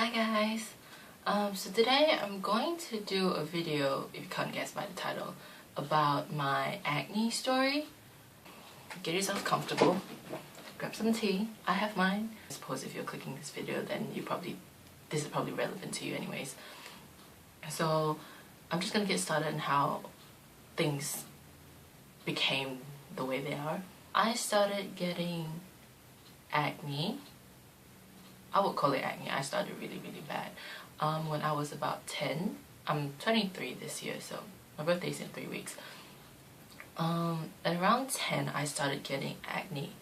Hi guys! So today I'm going to do a video, if you can't guess by the title, about my acne story. Get yourself comfortable, grab some tea. I have mine. I suppose if you're clicking this video then this is probably relevant to you anyways. So I'm just gonna get started on how things became the way they are. I started getting acne. I would call it acne. I started really bad when I was about 10. I'm 23 this year, so my birthday's in 3 weeks. At around 10 I started getting acne.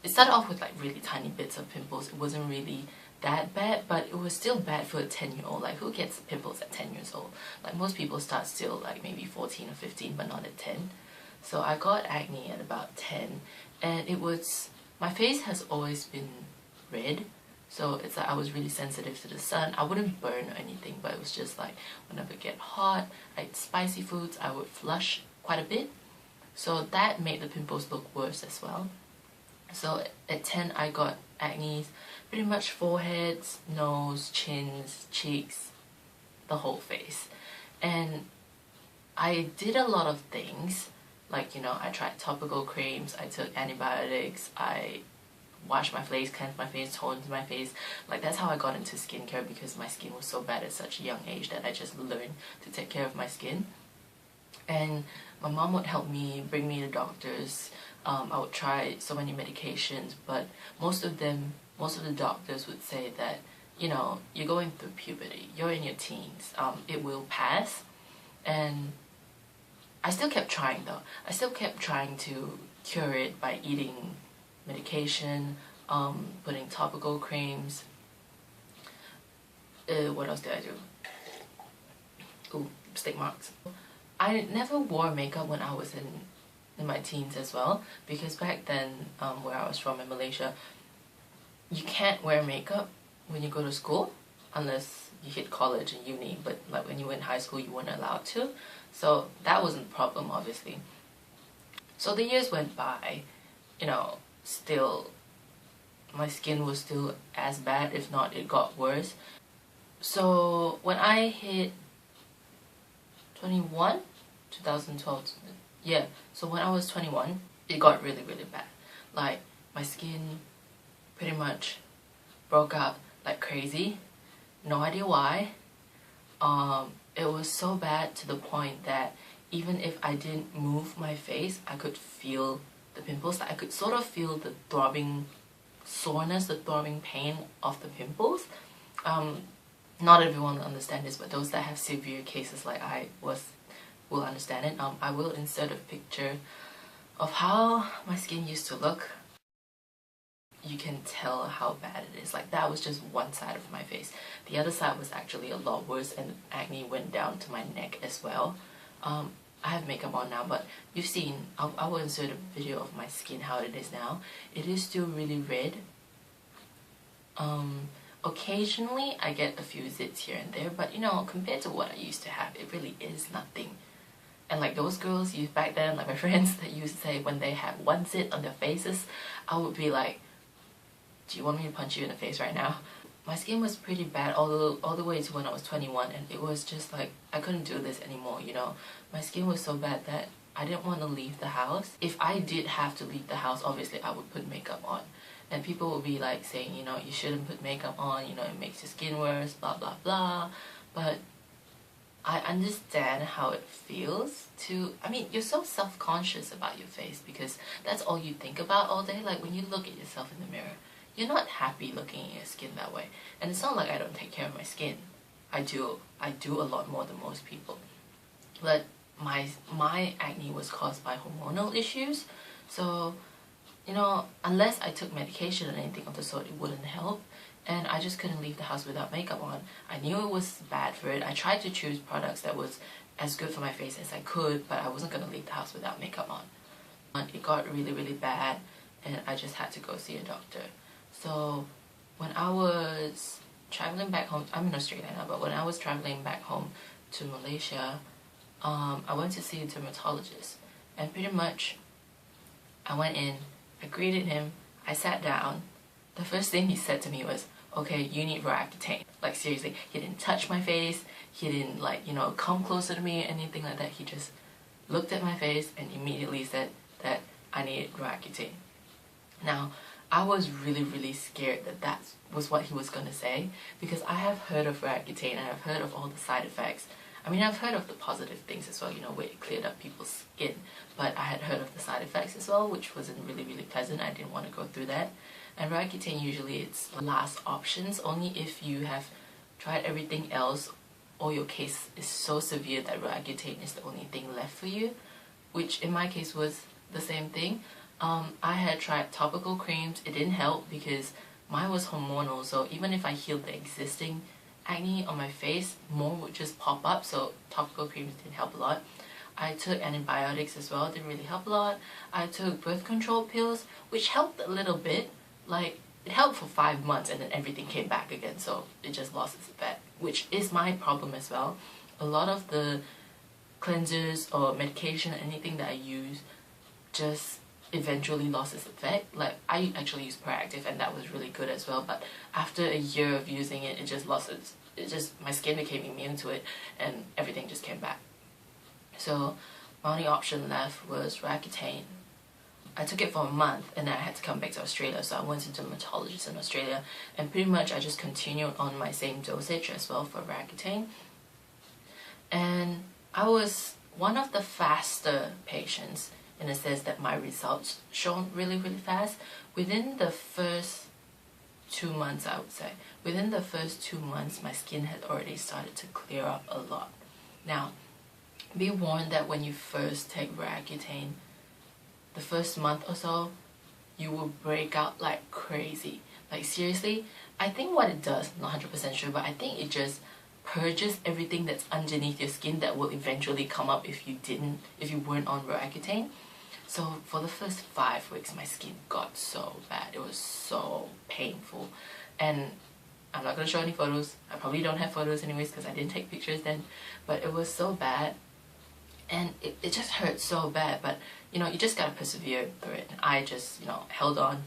It started off with like really tiny bits of pimples. It wasn't really that bad, but it was still bad for a 10-year-old. Like, who gets pimples at 10 years old? Like, most people start still like maybe 14 or 15, but not at 10. So I got acne at about 10, and my face has always been red. So it's like I was really sensitive to the sun. I wouldn't burn or anything, but it was just like whenever it get hot, I ate spicy foods, I would flush quite a bit. So that made the pimples look worse as well. So at 10 I got acne, pretty much foreheads, nose, chins, cheeks, the whole face. And I did a lot of things, like, you know, I tried topical creams, I took antibiotics, I wash my face, cleanse my face, tone my face. Like, that's how I got into skincare, because my skin was so bad at such a young age that I just learned to take care of my skin. And my mom would help me, bring me to doctors. I would try so many medications, but most of the doctors would say that, you know, you're going through puberty, you're in your teens, it will pass. And I still kept trying though. I still kept trying to cure it by eating medication, putting topical creams. What else did I do? Ooh, stick marks. I never wore makeup when I was in my teens as well, because back then, where I was from in Malaysia, you can't wear makeup when you go to school unless you hit college and uni, but like when you were in high school you weren't allowed to. So that wasn't a problem, obviously. So the years went by, you know, still my skin was still as bad, if not it got worse. So when I hit 21, 2012, yeah, so when I was 21 it got really bad. Like, my skin pretty much broke out like crazy, no idea why. It was so bad to the point that even if I didn't move my face, I could feel the pimples. I could sort of feel the throbbing soreness, the throbbing pain of the pimples. Not everyone will understand this, but those that have severe cases like I will understand it. I will insert a picture of how my skin used to look. You can tell how bad it is. Like, that was just one side of my face. The other side was actually a lot worse, and acne went down to my neck as well. I have makeup on now, but you've seen, I will insert a video of my skin, how it is now. It is still really red. Occasionally I get a few zits here and there, but you know, compared to what I used to have, it really is nothing. And like those girls used back then, like my friends that used to say when they had one zit on their faces, I would be like, do you want me to punch you in the face right now? My skin was pretty bad all the way to when I was 21, and it was just like, I couldn't do this anymore, you know. My skin was so bad that I didn't want to leave the house. If I did have to leave the house, obviously I would put makeup on. And people would be like saying, you know, you shouldn't put makeup on, you know, it makes your skin worse, blah blah blah. But I understand how it feels to, I mean, you're so self-conscious about your face because that's all you think about all day. Like, when you look at yourself in the mirror, you're not happy looking at your skin that way. And it's not like I don't take care of my skin. I do a lot more than most people. But my acne was caused by hormonal issues. So, you know, unless I took medication or anything of the sort, it wouldn't help. And I just couldn't leave the house without makeup on. I knew it was bad for it. I tried to choose products that was as good for my face as I could, but I wasn't going to leave the house without makeup on. It got really bad, and I just had to go see a doctor. So when I was traveling back home, I'm in Australia now, but when I was traveling back home to Malaysia, I went to see a dermatologist. And pretty much, I went in, I greeted him, I sat down. The first thing he said to me was, okay, you need Roaccutane. Like seriously, he didn't touch my face, he didn't like, you know, come closer to me or anything like that. He just looked at my face and immediately said that I needed Roaccutane. Now, I was really scared that that was what he was going to say, because I have heard of Roaccutane and I've heard of all the side effects. I mean, I've heard of the positive things as well, you know, where it cleared up people's skin, but I had heard of the side effects as well, which wasn't really pleasant. I didn't want to go through that. And Roaccutane, usually it's last options, only if you have tried everything else or your case is so severe that Roaccutane is the only thing left for you, which in my case was the same thing. I had tried topical creams. It didn't help because mine was hormonal, so even if I healed the existing acne on my face, more would just pop up, so topical creams didn't help a lot. I took antibiotics as well, didn't really help a lot. I took birth control pills, which helped a little bit. Like, it helped for 5 months and then everything came back again, so it just lost its effect, which is my problem as well. A lot of the cleansers or medication or anything that I use just eventually lost its effect. Like, I actually used Proactive and that was really good as well, but after a year of using it, it just lost its, my skin became immune to it and everything just came back. So my only option left was Roaccutane. I took it for a month and then I had to come back to Australia, so I went to a dermatologist in Australia and pretty much I just continued on my same dosage as well for Roaccutane. And I was one of the faster patients in the sense that my results shone really fast. Within the first 2 months, I would say, within the first 2 months, my skin had already started to clear up a lot. Now, be warned that when you first take Roaccutane, the first month or so, you will break out like crazy. Like seriously, I think what it does, not 100% sure, but I think it just purges everything that's underneath your skin that will eventually come up if you weren't on Roaccutane. So for the first 5 weeks, my skin got so bad. It was so painful. And I'm not going to show any photos. I probably don't have photos anyways because I didn't take pictures then. But it was so bad. And it just hurt so bad. But, you know, you just got to persevere through it. And I just, you know, held on.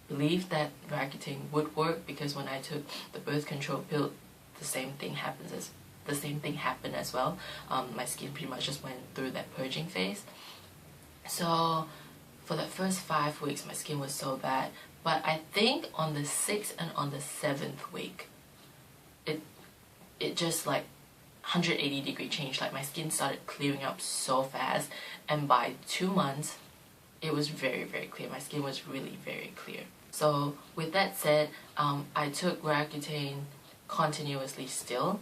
Believed that Roaccutane would work because when I took the birth control pill, the same thing happened as well. My skin pretty much just went through that purging phase. So for the first 5 weeks, my skin was so bad. But I think on the 6th and on the 7th week, it just like 180-degree change. Like my skin started clearing up so fast, and by 2 months, it was very clear. My skin was really very clear. So with that said, I took Roaccutane continuously still.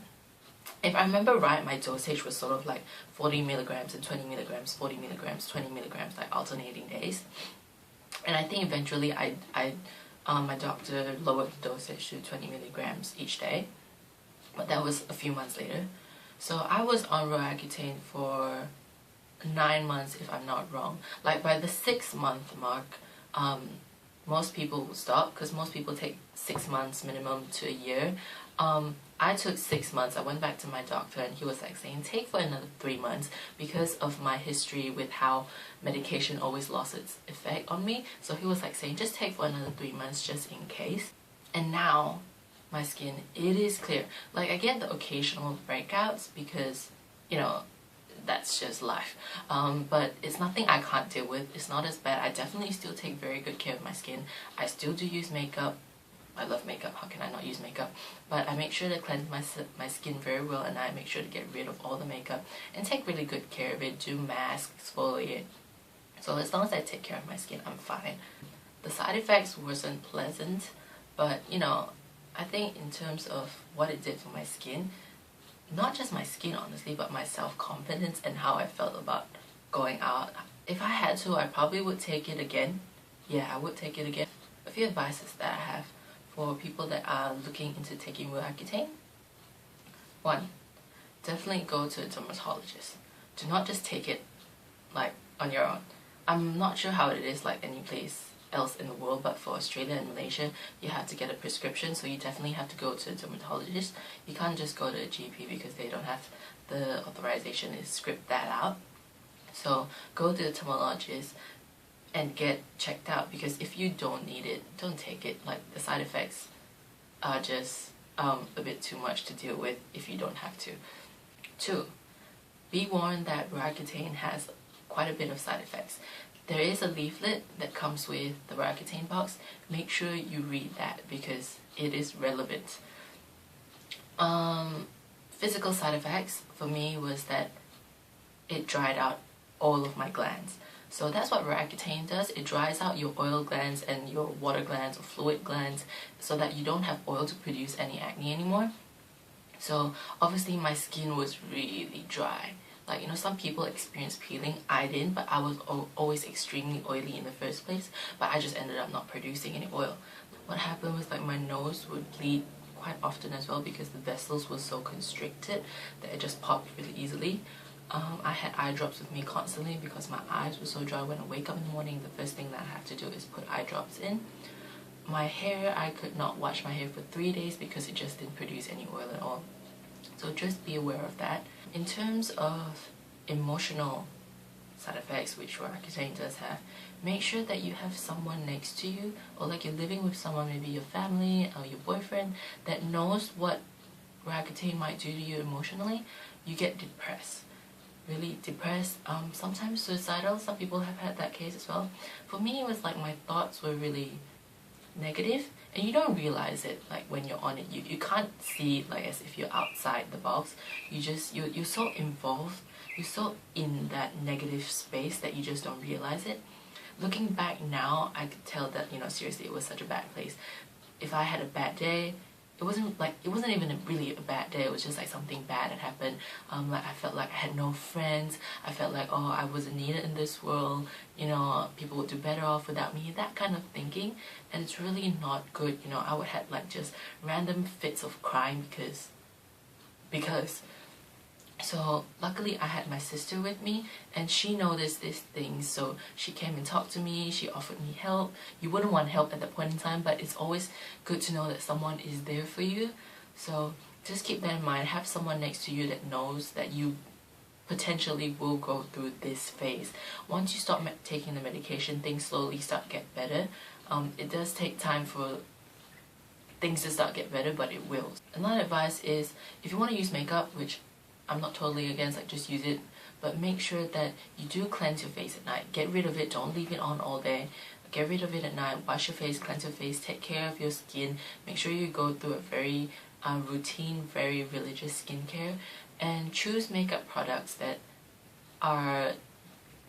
If I remember right, my dosage was sort of like 40 milligrams and 20 milligrams, 40 milligrams, 20 milligrams, like alternating days. And I think eventually my doctor lowered the dosage to 20 milligrams each day. But that was a few months later. So I was on Roaccutane for 9 months, if I'm not wrong. Like by the 6-month mark, most people will stop because most people take 6 months minimum to a year. I took 6 months. I went back to my doctor and he was like saying take for another 3 months because of my history with how medication always lost its effect on me. So he was like saying just take for another 3 months just in case. And now my skin, it is clear. Like I get the occasional breakouts because, you know, that's just life. But it's nothing I can't deal with. It's not as bad. I definitely still take very good care of my skin. I still do use makeup. I love makeup, how can I not use makeup? But I make sure to cleanse my skin very well, and I make sure to get rid of all the makeup and take really good care of it, do mask, exfoliate. So as long as I take care of my skin, I'm fine. The side effects wasn't pleasant, but you know, I think in terms of what it did for my skin, not just my skin honestly, but my self-confidence and how I felt about going out. If I had to, I probably would take it again. Yeah, I would take it again. A few advices that I have for people that are looking into taking Roaccutane. 1. Definitely go to a dermatologist. Do not just take it like on your own. I'm not sure how it is like any place else in the world, but for Australia and Malaysia, you have to get a prescription, so you definitely have to go to a dermatologist. You can't just go to a GP because they don't have the authorization to script that out. So go to a dermatologist and get checked out, because if you don't need it, don't take it. Like the side effects are just a bit too much to deal with if you don't have to. 2. Be warned that Roaccutane has quite a bit of side effects. There is a leaflet that comes with the Roaccutane box. Make sure you read that because it is relevant. Physical side effects for me was that it dried out all of my glands. So that's what Roaccutane does. It dries out your oil glands and your water glands or fluid glands so that you don't have oil to produce any acne anymore. So obviously my skin was really dry. Like, you know, some people experience peeling. I didn't, but I was always extremely oily in the first place. But I just ended up not producing any oil. What happened was like my nose would bleed quite often as well because the vessels were so constricted that it just popped really easily. I had eye drops with me constantly because my eyes were so dry. When I wake up in the morning, the first thing that I have to do is put eye drops in. My hair, I could not wash my hair for 3 days because it just didn't produce any oil at all. So just be aware of that. In terms of emotional side effects, which Roaccutane does have, make sure that you have someone next to you, or like you're living with someone, maybe your family or your boyfriend, that knows what Roaccutane might do to you emotionally. You get depressed. Really depressed, sometimes suicidal. Some people have had that case as well. For me, it was like my thoughts were really negative, and you don't realize it like when you're on it. You can't see it like as if you're outside the box. You're so involved, you're so in that negative space that you just don't realize it. Looking back now, I could tell that, you know, seriously, it was such a bad place. If I had a bad day, it wasn't even really a bad day. It was just like something bad had happened. Like I felt like I had no friends. I felt like, oh, I wasn't needed in this world. You know, people would do better off without me. That kind of thinking, and it's really not good. You know, I would have like just random fits of crying because. So luckily I had my sister with me, and she noticed these things, so she came and talked to me. She offered me help. You wouldn't want help at that point in time, but it's always good to know that someone is there for you. So just keep that in mind. Have someone next to you that knows that you potentially will go through this phase. Once you start taking the medication, things slowly start to get better. It does take time for things to start to get better, but it will. Another advice is, if you want to use makeup, which I'm not totally against, like just use it, but make sure that you do cleanse your face at night. Get rid of it, don't leave it on all day. Get rid of it at night, wash your face, cleanse your face, take care of your skin. Make sure you go through a very routine, very religious skincare, and choose makeup products that are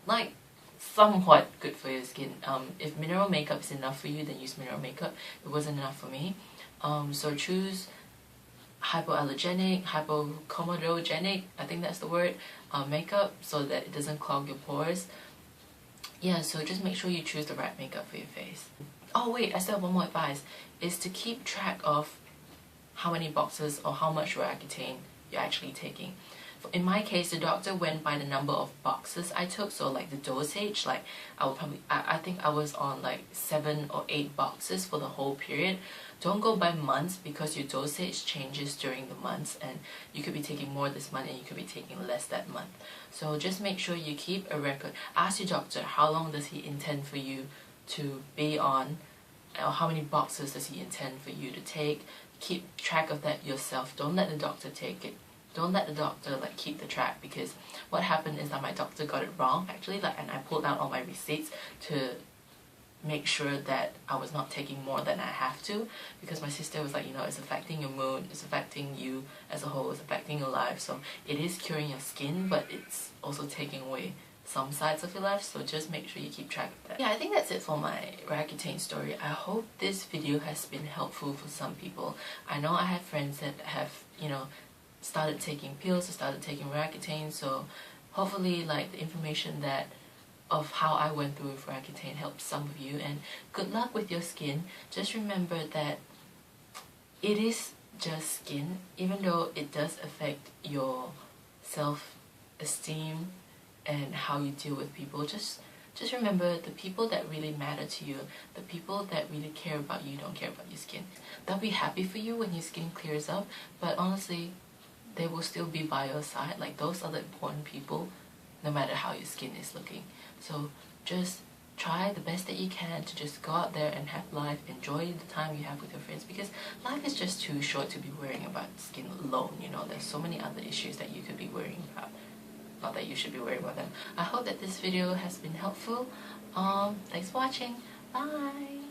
like somewhat good for your skin. If mineral makeup is enough for you, then use mineral makeup. It wasn't enough for me. So choose hypoallergenic, hypocomedogenic, I think that's the word, makeup, so that it doesn't clog your pores. Yeah, so just make sure you choose the right makeup for your face. Oh wait, I still have one more advice, is to keep track of how many boxes or how much Roaccutane you're actually taking. In my case, the doctor went by the number of boxes I took, so like the dosage, like I think I was on like 7 or 8 boxes for the whole period. Don't go by months because your dosage changes during the months, and you could be taking more this month and you could be taking less that month. So just make sure you keep a record. Ask your doctor how long does he intend for you to be on, or how many boxes does he intend for you to take. Keep track of that yourself. Don't let the doctor take it. Don't let the doctor like keep the track, because what happened is that my doctor got it wrong actually, like, and I pulled out all my receipts to make sure that I was not taking more than I have to, because my sister was like, you know, it's affecting your mood, it's affecting you as a whole, it's affecting your life. So it is curing your skin, but it's also taking away some sides of your life, so just make sure you keep track of that. Yeah, I think that's it for my Roaccutane story. I hope this video has been helpful for some people. I know I have friends that have, you know, started taking pills or started taking Roaccutane, so hopefully like the information that of how I went through with Roaccutane helps some of you, and good luck with your skin. Just remember that it is just skin, even though it does affect your self-esteem and how you deal with people. Just remember, the people that really matter to you, the people that really care about you, don't care about your skin. They'll be happy for you when your skin clears up, but honestly, they will still be by your side. Like, those are the important people, no matter how your skin is looking. So just try the best that you can to just go out there and have life, enjoy the time you have with your friends, because life is just too short to be worrying about skin alone. You know, there's so many other issues that you could be worrying about. Not that you should be worrying about them. I hope that this video has been helpful. Thanks for watching. Bye!